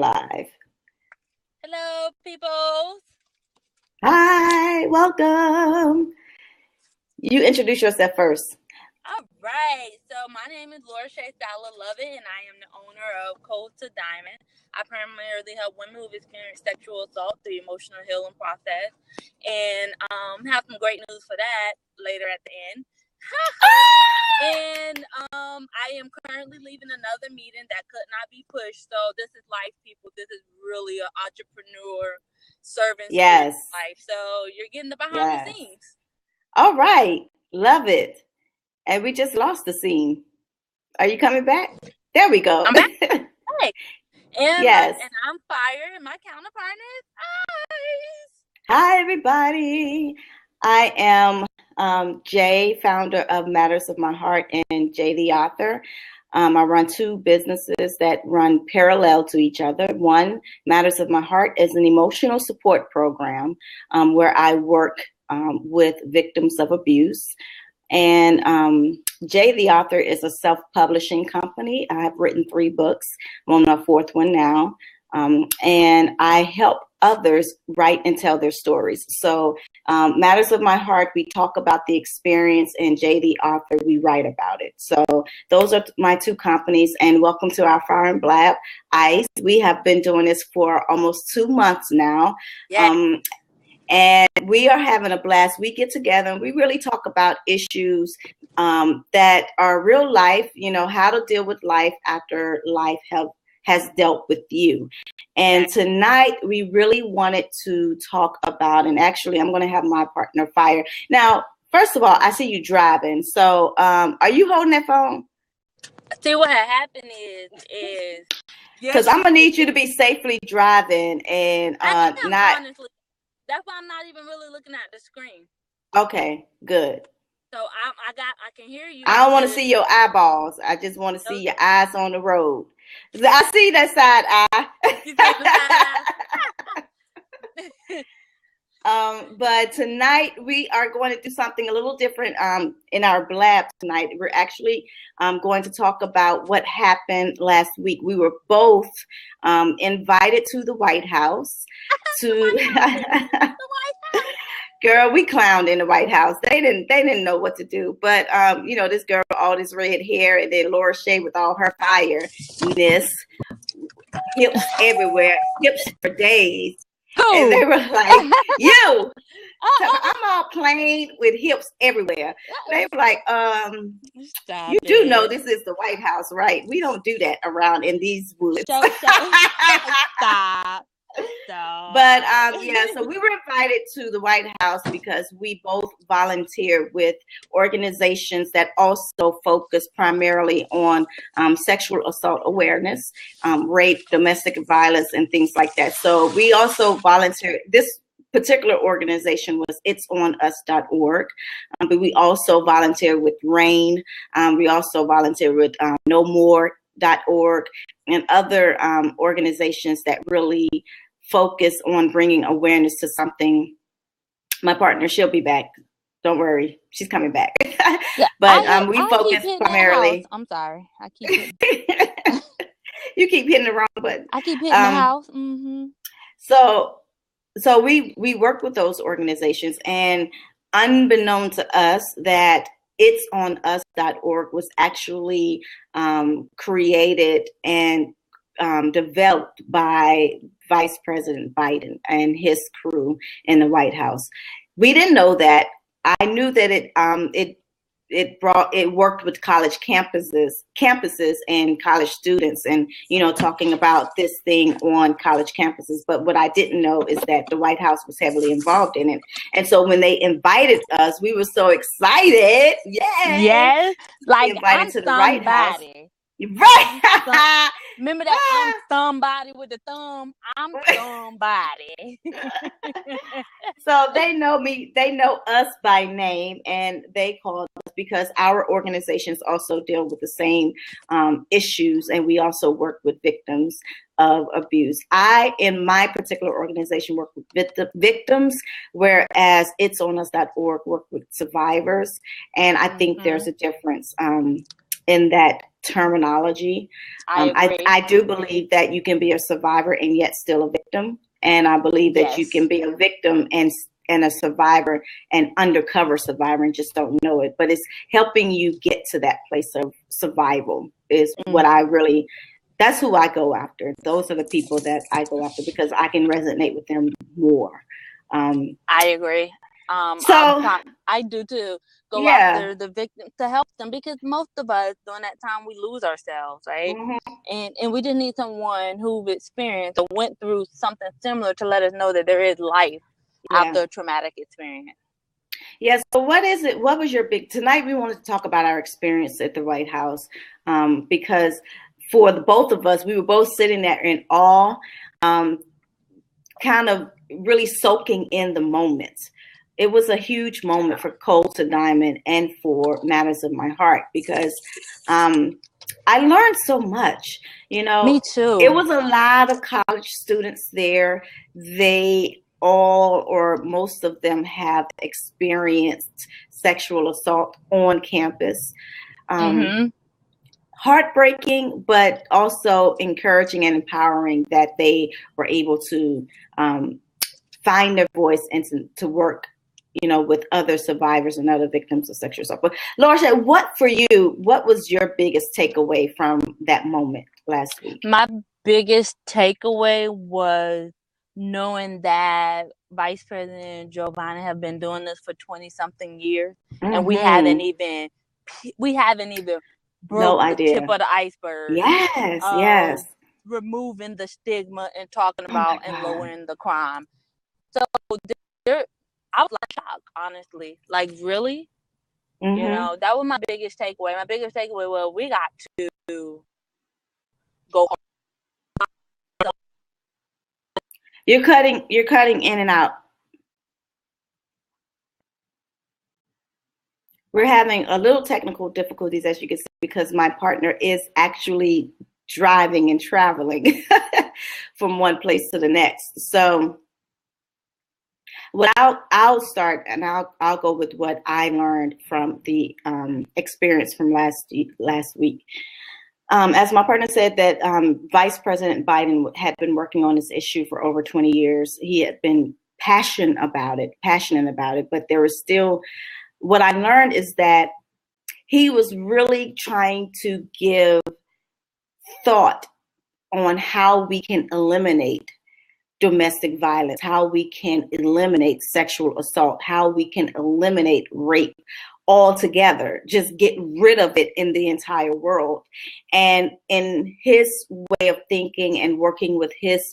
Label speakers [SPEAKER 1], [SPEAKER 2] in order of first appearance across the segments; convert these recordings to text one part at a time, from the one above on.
[SPEAKER 1] live.
[SPEAKER 2] Hello, people.
[SPEAKER 1] Hi, welcome. You introduce yourself first.
[SPEAKER 2] All right. So my name is Sadler-Lovett, and I am the owner of Code to Diamond. I primarily help women who've experienced sexual assault through emotional healing process, and have some great news for that later at the end. And I am currently leaving another meeting that could not be pushed. So this is life, people. This is really an entrepreneur serving life. So you're getting the behind the scenes.
[SPEAKER 1] All right. Love it. And we just lost the scene. Are you coming back? There we go.
[SPEAKER 2] I'm back. Hey. And I'm Fire, and my counterpart is Ice.
[SPEAKER 1] Hi, everybody. I am Jay, founder of Matters of My Heart, and Jay, the author. I run two businesses that run parallel to each other. One, Matters of My Heart, is an emotional support program where I work with victims of abuse. And Jay, the author, is a self-publishing company. I have written 3 books. I'm on my 4th one now. And I help others write and tell their stories. So Matters of My Heart, we talk about the experience, and Jay, the author, we write about it. So those are my 2 companies, and welcome to our Fire and Blab, Ice. We have been doing this for almost 2 months now.
[SPEAKER 2] Yeah.
[SPEAKER 1] And we are having a blast. We get together and we really talk about issues that are real life, how to deal with life after life has dealt with you. And tonight we really wanted to talk about, and actually I'm going to have my partner Fire. Now, first of all, I see you driving. So are you holding that phone?
[SPEAKER 2] See, what happened is
[SPEAKER 1] because I'm going to need you to be safely driving and not.
[SPEAKER 2] Honestly, that's why I'm not even really looking at the screen.
[SPEAKER 1] Okay, good.
[SPEAKER 2] So I can hear you.
[SPEAKER 1] I don't want to see your eyeballs. I just want to see your eyes on the road. I see that side eye. But tonight we are going to do something a little different in our blab tonight. We're actually going to talk about what happened last week. We were both invited to the White House. Girl, we clowned in the White House. They didn't know what to do. But this girl with all this red hair, and then Laura Shea with all her fireness, hips everywhere, hips for days. Who? And they were like, you. I'm all plain with hips everywhere. They were like, you do know this is the White House, right? We don't do that around in these woods.
[SPEAKER 2] Stop.
[SPEAKER 1] But so we were invited to the White House because we both volunteer with organizations that also focus primarily on sexual assault awareness, rape, domestic violence, and things like that. So we also volunteer. This particular organization was itsonus.org, but we also volunteer with RAIN. We also volunteer with nomore.org and other organizations that really focus on bringing awareness to something. My partner, she'll be back. Don't worry, she's coming back. But we focus primarily.
[SPEAKER 2] I'm sorry, I keep
[SPEAKER 1] you keep hitting the wrong button.
[SPEAKER 2] I keep hitting the house. Mm-hmm.
[SPEAKER 1] So we work with those organizations, and unbeknown to us, that itsonus.org was actually created and developed by Vice President Biden and his crew in the White House. We didn't know that. I knew that it worked with college campuses and college students, and talking about this thing on college campuses. But what I didn't know is that the White House was heavily involved in it. And so when they invited us, we were so excited.
[SPEAKER 2] Yes, like
[SPEAKER 1] invited
[SPEAKER 2] I'm
[SPEAKER 1] to the White House.
[SPEAKER 2] Right. Remember that I'm somebody with the thumb. I'm somebody.
[SPEAKER 1] So they know me. They know us by name, and they called us because our organizations also deal with the same issues, and we also work with victims of abuse. I, in my particular organization, work with victims, whereas itsonus.org work with survivors, and I think there's a difference in that terminology.
[SPEAKER 2] I agree.
[SPEAKER 1] I do believe that you can be a survivor and yet still a victim. And I believe that you can be a victim and a survivor, and undercover survivor, and just don't know it. But it's helping you get to that place of survival is what I really, that's who I go after. Those are the people that I go after because I can resonate with them more.
[SPEAKER 2] I agree.
[SPEAKER 1] So
[SPEAKER 2] I do too. Go after the victim to help them, because most of us during that time we lose ourselves, right? And we just need someone who've experienced or went through something similar to let us know that there is life after a traumatic experience.
[SPEAKER 1] Yes. So what is it? What was your tonight we wanted to talk about our experience at the White House, because for the both of us, we were both sitting there in awe, kind of really soaking in the moment. It was a huge moment for Cold to Diamond and for Matters of My Heart, because I learned so much.
[SPEAKER 2] Me too.
[SPEAKER 1] It was a lot of college students there. They all or most of them have experienced sexual assault on campus. Heartbreaking, but also encouraging and empowering that they were able to find their voice and to work, with other survivors and other victims of sexual assault. But Laura, what was your biggest takeaway from that moment last week?
[SPEAKER 2] My biggest takeaway was knowing that Vice President Joe Biden have been doing this for 20-something years, and we haven't even broke the tip of the iceberg.
[SPEAKER 1] Yes.
[SPEAKER 2] Removing the stigma and talking about and lowering the crime. So I was like shocked, honestly. Like, really? That was my biggest takeaway. My biggest takeaway was we got to go home.
[SPEAKER 1] You're cutting in and out. We're having a little technical difficulties, as you can see, because my partner is actually driving and traveling from one place to the next. So I'll start, and I'll go with what I learned from the experience from last week. As my partner said, that Vice President Biden had been working on this issue for over 20 years. He had been passionate about it, but there was still, what I learned is that he was really trying to give thought on how we can eliminate domestic violence, how we can eliminate sexual assault, how we can eliminate rape altogether, just get rid of it in the entire world. And in his way of thinking and working with his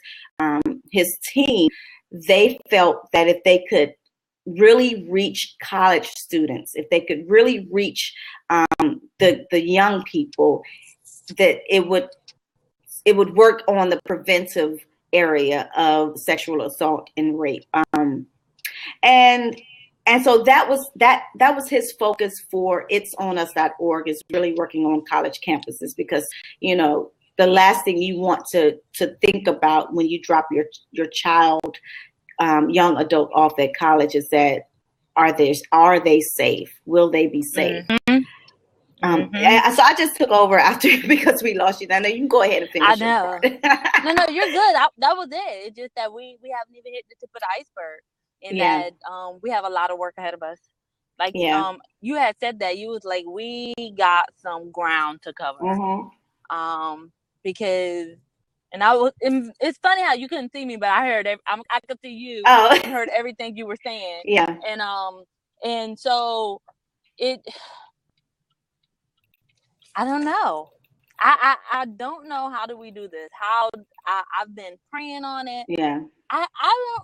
[SPEAKER 1] team, they felt that if they could really reach college students, if they could really reach the young people, that it would work on the preventive area of sexual assault and rape. And so that was his focus for itsonus.org, is really working on college campuses, because the last thing you want to think about when you drop your child, young adult, off at college is that are they safe? Will they be safe? So I just took over after because we lost you. I know you can go ahead and finish.
[SPEAKER 2] I know. No, you're good. That was it. It's just that we haven't even hit the tip of the iceberg, and that we have a lot of work ahead of us. Like you had said that you was like, we got some ground to cover. Because, and it's funny how you couldn't see me, but I heard I could see you. And heard everything you were saying. And so I don't know. I don't know how do we do this. I've been praying on it. I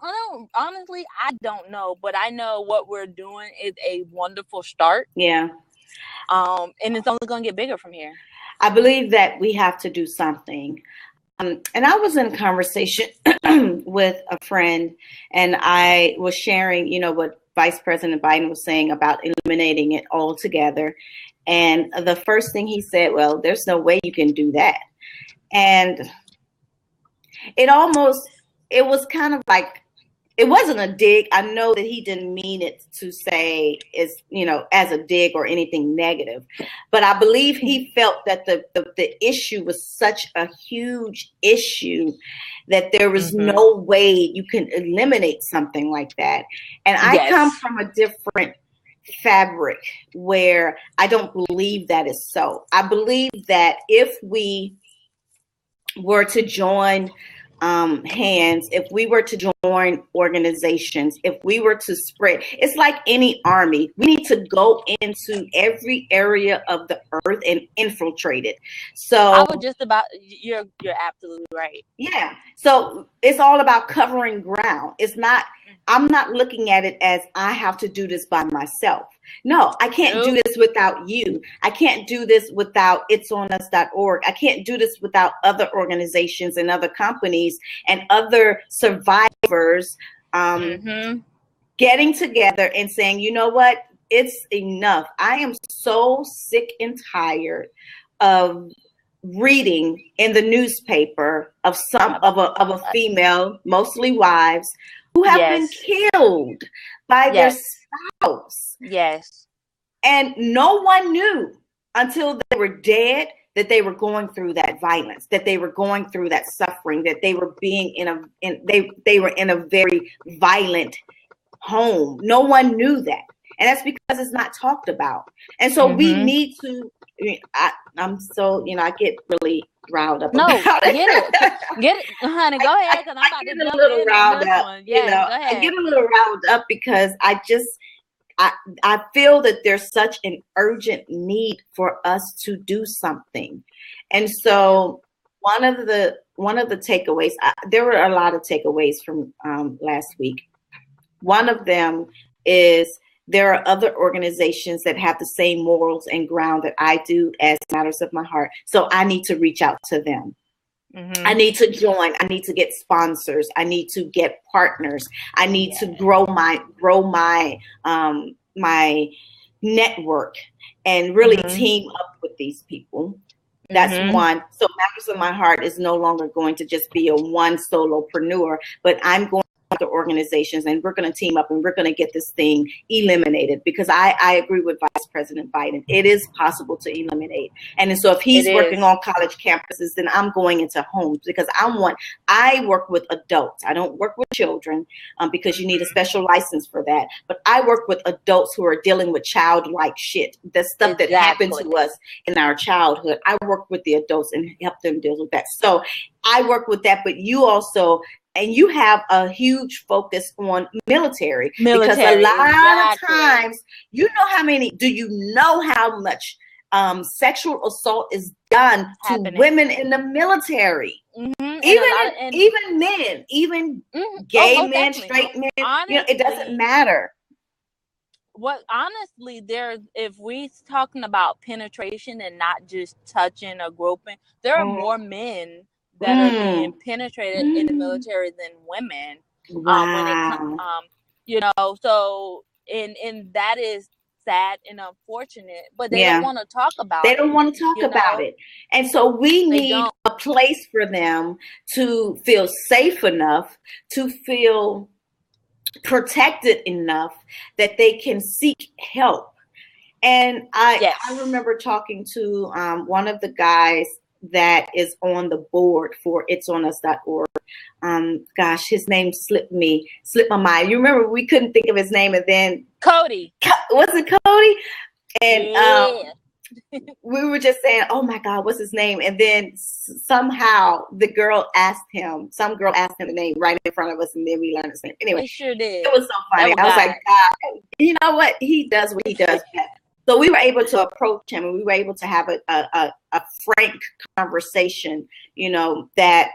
[SPEAKER 2] don't honestly, I don't know, but I know what we're doing is a wonderful start. And it's only going to get bigger from here.
[SPEAKER 1] I believe that we have to do something. And I was in conversation with a friend, and I was sharing, what Vice President Biden was saying about eliminating it altogether. And the first thing he said, well, there's no way you can do that. And it was kind of like it wasn't a dig. I know that he didn't mean it to say is, as a dig or anything negative, but I believe he felt that the issue was such a huge issue that there was no way you can eliminate something like that. And I come from a different fabric where I don't believe that is so. I believe that if we were to join hands, if we were to join organizations, if we were to spread, it's like any army. We need to go into every area of the earth and infiltrate it. So
[SPEAKER 2] I was just about, you're absolutely right.
[SPEAKER 1] Yeah. So it's all about covering ground. It's not, I'm not looking at it as I have to do this by myself. No, I can't do this without you. I can't do this without itsonus.org. I can't do this without other organizations and other companies and other survivors getting together and saying, you know what, it's enough. I am so sick and tired of reading in the newspaper of a female, mostly wives, who have been killed by their spouse.
[SPEAKER 2] Yes.
[SPEAKER 1] And no one knew until they were dead that they were going through that violence, that they were going through that suffering, that they were being they were in a very violent home. No one knew that. And that's because it's not talked about. And so we need to, I'm so, I get really riled up about it.
[SPEAKER 2] Get it, honey, go ahead. Cause I'm about
[SPEAKER 1] to get a little riled up. I get a little riled up because I feel that there's such an urgent need for us to do something. And so one of the takeaways, there were a lot of takeaways from last week. One of them is there are other organizations that have the same morals and ground that I do as Matters of My Heart. So I need to reach out to them. I need to join. I need to get sponsors. I need to get partners. I need to grow my my network and really team up with these people. That's one. So Matters of My Heart is no longer going to just be a one solopreneur, but I'm going to organizations and we're going to team up and we're going to get this thing eliminated, because I agree with Vice President Biden. It is possible to eliminate. And so if he's working on college campuses, then I'm going into homes, because I work with adults. I don't work with children because you need a special license for that. But I work with adults who are dealing with childlike shit, the stuff that happened to us in our childhood. I work with the adults and help them deal with that. So I work with that, but you also, and you have a huge focus on military because a lot of times, do you know how much sexual assault is done to women in the military? Even men, even gay men, straight men, honestly, it doesn't matter.
[SPEAKER 2] Honestly, if we talking about penetration and not just touching or groping, there are more men that are being penetrated in the military than women.
[SPEAKER 1] Wow.
[SPEAKER 2] When it comes, so and that is sad and unfortunate, but they don't want to talk about it.
[SPEAKER 1] They don't want to talk about it. And so we need a place for them to feel safe enough, to feel protected enough that they can seek help. And I remember talking to one of the guys that is on the board for itsonus.org. Gosh, his name slipped my mind. You remember we couldn't think of his name, and then
[SPEAKER 2] Cody.
[SPEAKER 1] Was it Cody? And we were just saying, oh my God, what's his name? And then somehow some girl asked him the name right in front of us, and then we learned his name. Anyway,
[SPEAKER 2] it sure did.
[SPEAKER 1] It was so funny. I was like, God, you know what? He does what he does best. So we were able to approach him, and we were able to have a frank conversation, that,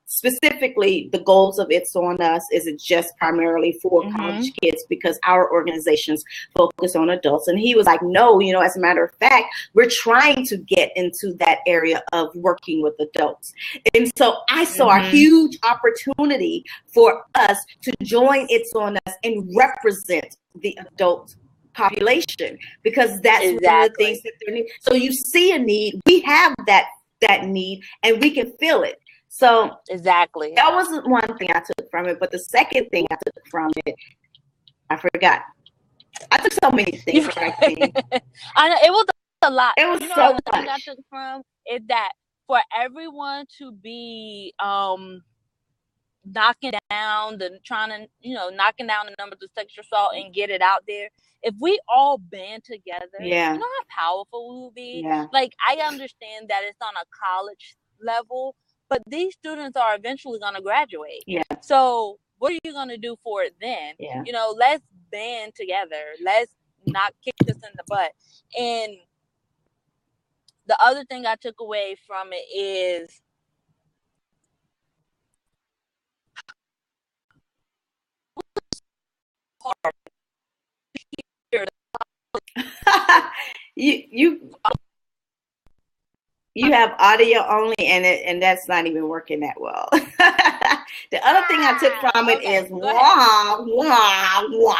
[SPEAKER 1] specifically the goals of It's On Us isn't just primarily for college kids, because our organizations focus on adults. And he was like, no, as a matter of fact, we're trying to get into that area of working with adults. And so I saw a huge opportunity for us to join It's On Us and represent the adult population, because that's one of the things that they need. So you see a need, we have that need, and we can fill it. So
[SPEAKER 2] exactly.
[SPEAKER 1] that was one thing I took from it. But the second thing I took from it, I forgot. I took so many things from it.
[SPEAKER 2] I know, it was a lot.
[SPEAKER 1] It was
[SPEAKER 2] you know,
[SPEAKER 1] so
[SPEAKER 2] the thing
[SPEAKER 1] much.
[SPEAKER 2] I took from is that for everyone to be knocking down the knocking down the numbers of sexual assault and get it out there, if we all band together,
[SPEAKER 1] Yeah.
[SPEAKER 2] you know how powerful we will be.
[SPEAKER 1] Yeah.
[SPEAKER 2] Like, I understand that it's on a college level, but these students are eventually going to graduate.
[SPEAKER 1] Yeah.
[SPEAKER 2] So what are you going to do for it then?
[SPEAKER 1] Yeah.
[SPEAKER 2] You know, let's band together. Let's not kick this in the butt. And the other thing I took away from it is
[SPEAKER 1] you have audio only, and that's not even working that well. The other thing I took from it is wah wah wah.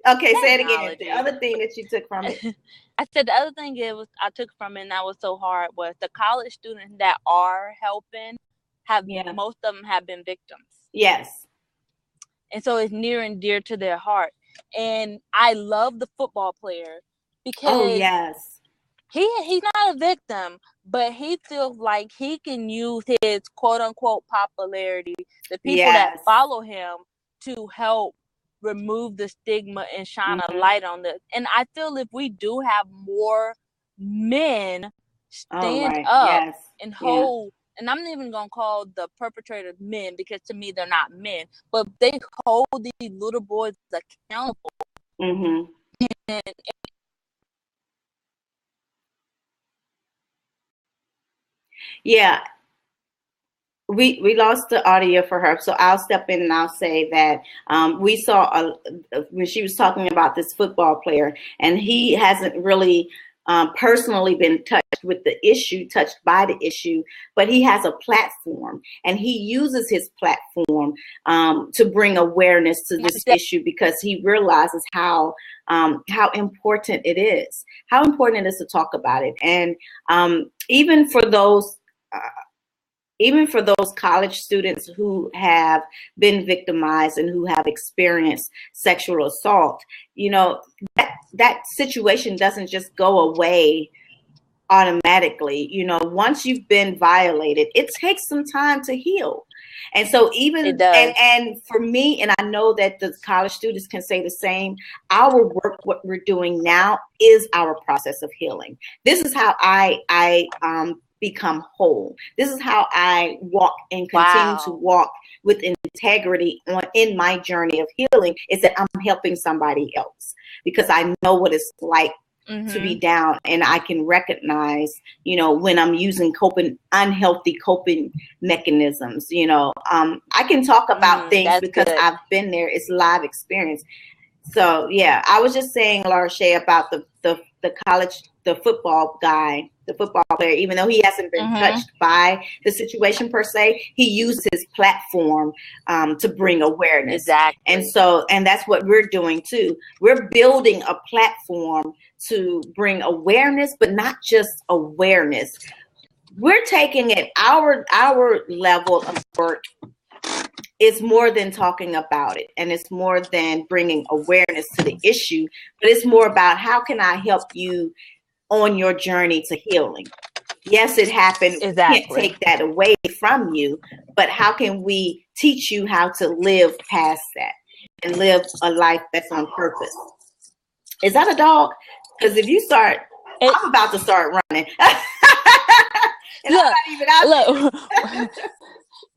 [SPEAKER 1] Okay, say it again. The other thing that you took from it.
[SPEAKER 2] I said the other thing I took from it, and that was so hard, was the college students that are helping most of them have been victims. Yes. And so it's near and dear to their heart. And I love the football player because he's not a victim, but he feels like he can use his quote unquote popularity, the people that follow him, to help remove the stigma and shine a light on this. And I feel if we do have more men stand up and hold, and I'm not even going to call the perpetrators men, because to me they're not men, but they hold these little boys accountable. Mm-hmm. And
[SPEAKER 1] yeah. We lost the audio for her, so I'll step in and I'll say that we saw when she was talking about this football player, and he hasn't really personally been touched by the issue, but he has a platform, and he uses his platform to bring awareness to this issue, because he realizes how important it is, to talk about it. And even for those college students who have been victimized and who have experienced sexual assault, you know, that situation doesn't just go away automatically. You know, once you've been violated, it takes some time to heal. And so and for me, and I know that the college students can say the same, our work, what we're doing now, is our process of healing. This is how I become whole. This is how I walk and continue to walk with integrity in my journey of healing, is that I'm helping somebody else, because I know what it's like to be down, and I can recognize, you know, when I'm using unhealthy coping mechanisms. You know, I can talk about things because I've been there. It's live experience. So yeah, I was just saying, Laura Shay, about the football guy, the football player. Even though he hasn't been touched by the situation per se, he used his platform to bring awareness. Exactly. And that's what we're doing too. We're building a platform to bring awareness, but not just awareness. We're taking it, our level of work is more than talking about it, and it's more than bringing awareness to the issue, but it's more about how can I help you on your journey to healing. Yes, it happened. Exactly. We can't take that away from you, but how can we teach you how to live past that and live a life that's on purpose? Is that a dog? Because if you start, I'm about to start running.
[SPEAKER 2] Look.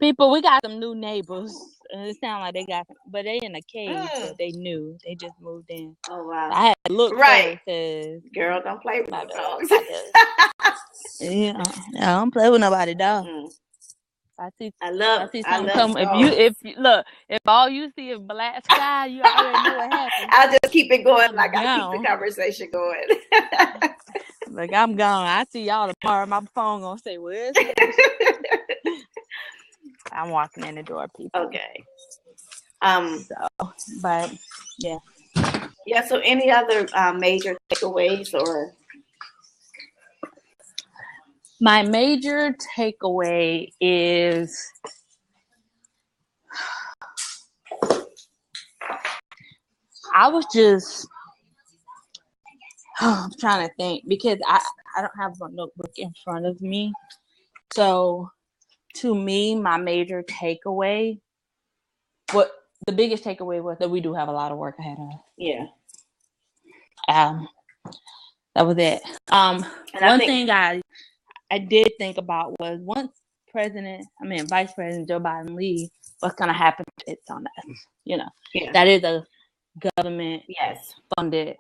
[SPEAKER 2] People, we got some new neighbors, and it sounds like they got, but they in a cage. So they new. They just moved in.
[SPEAKER 1] Oh wow!
[SPEAKER 2] I had to look
[SPEAKER 1] right.
[SPEAKER 2] First,
[SPEAKER 1] girl, don't play with dogs.
[SPEAKER 2] Yeah, I don't play with nobody, dog. I see something come. If all you see is black sky, you already know what happened.
[SPEAKER 1] I'll just keep it going. I gotta keep the conversation going.
[SPEAKER 2] Like, I'm gone. I see y'all tomorrow. My phone gonna say, "Where's I'm walking in the door, people."
[SPEAKER 1] Okay.
[SPEAKER 2] But yeah.
[SPEAKER 1] Yeah. So, any other major takeaways or?
[SPEAKER 2] My major takeaway is I was just I'm trying to think because I don't have my notebook in front of me. So to me, my major takeaway, what the biggest takeaway was that we do have a lot of work ahead of us.
[SPEAKER 1] Yeah.
[SPEAKER 2] That was it.
[SPEAKER 1] And
[SPEAKER 2] one thing I did think about was once Vice President Joe Biden leaves, what's going to happen? It's on us.
[SPEAKER 1] Yeah.
[SPEAKER 2] That is a government
[SPEAKER 1] Yes.
[SPEAKER 2] funded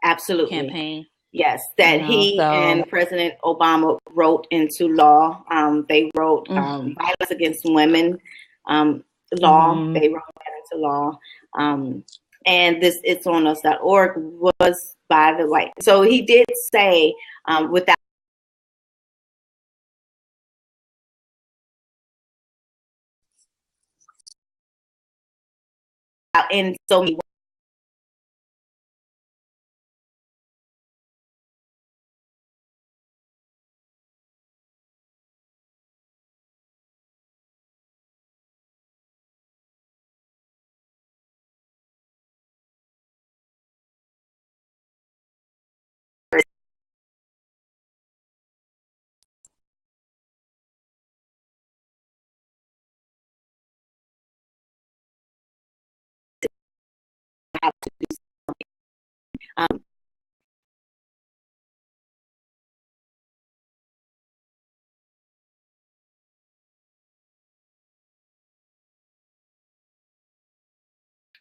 [SPEAKER 1] Absolutely.
[SPEAKER 2] campaign.
[SPEAKER 1] Yes, that he and President Obama wrote into law. They wrote violence against women law. They wrote that into law. And this it's on us.org was by the white. So he did say without in so many have to do something.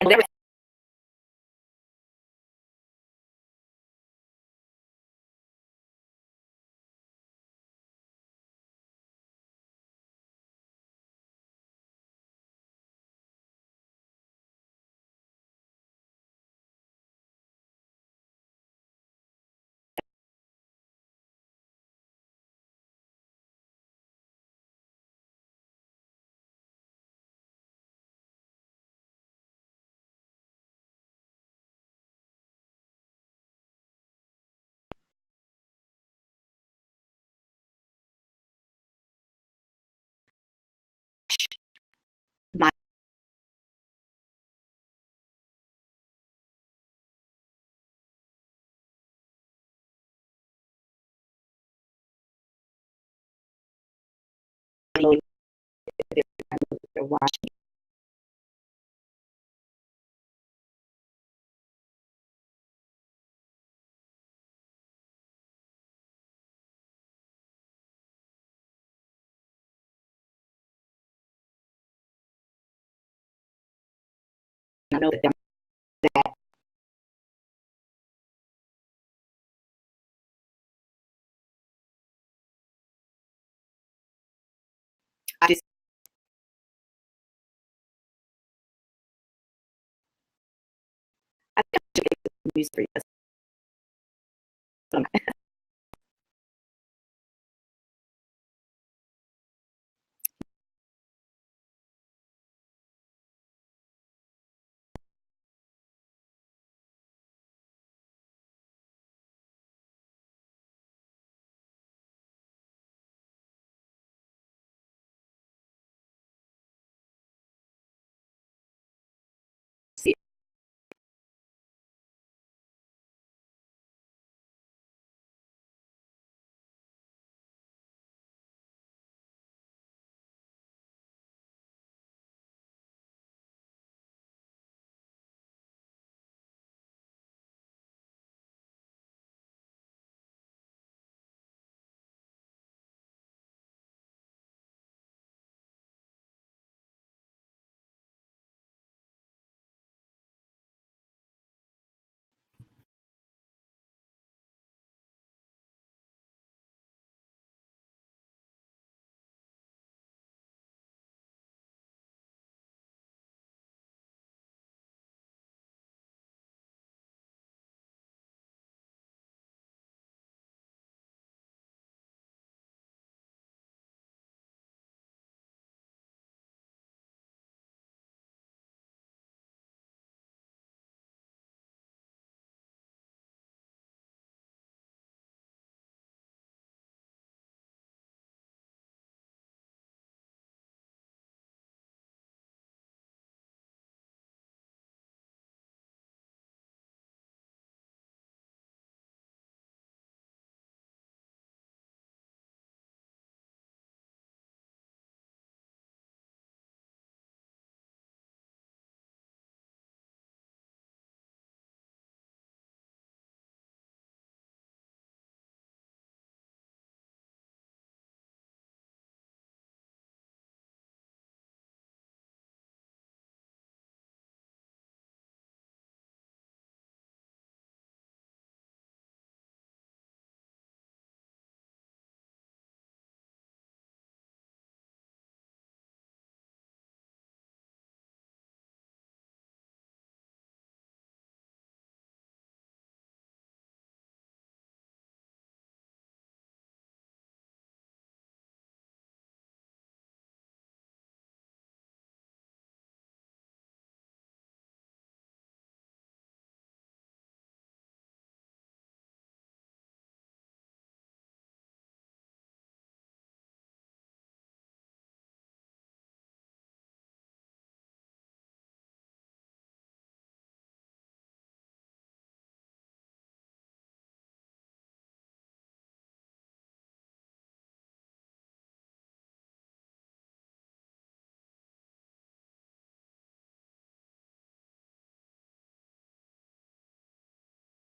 [SPEAKER 1] And there was my they're watching. I know that I just I think I should make the news for you.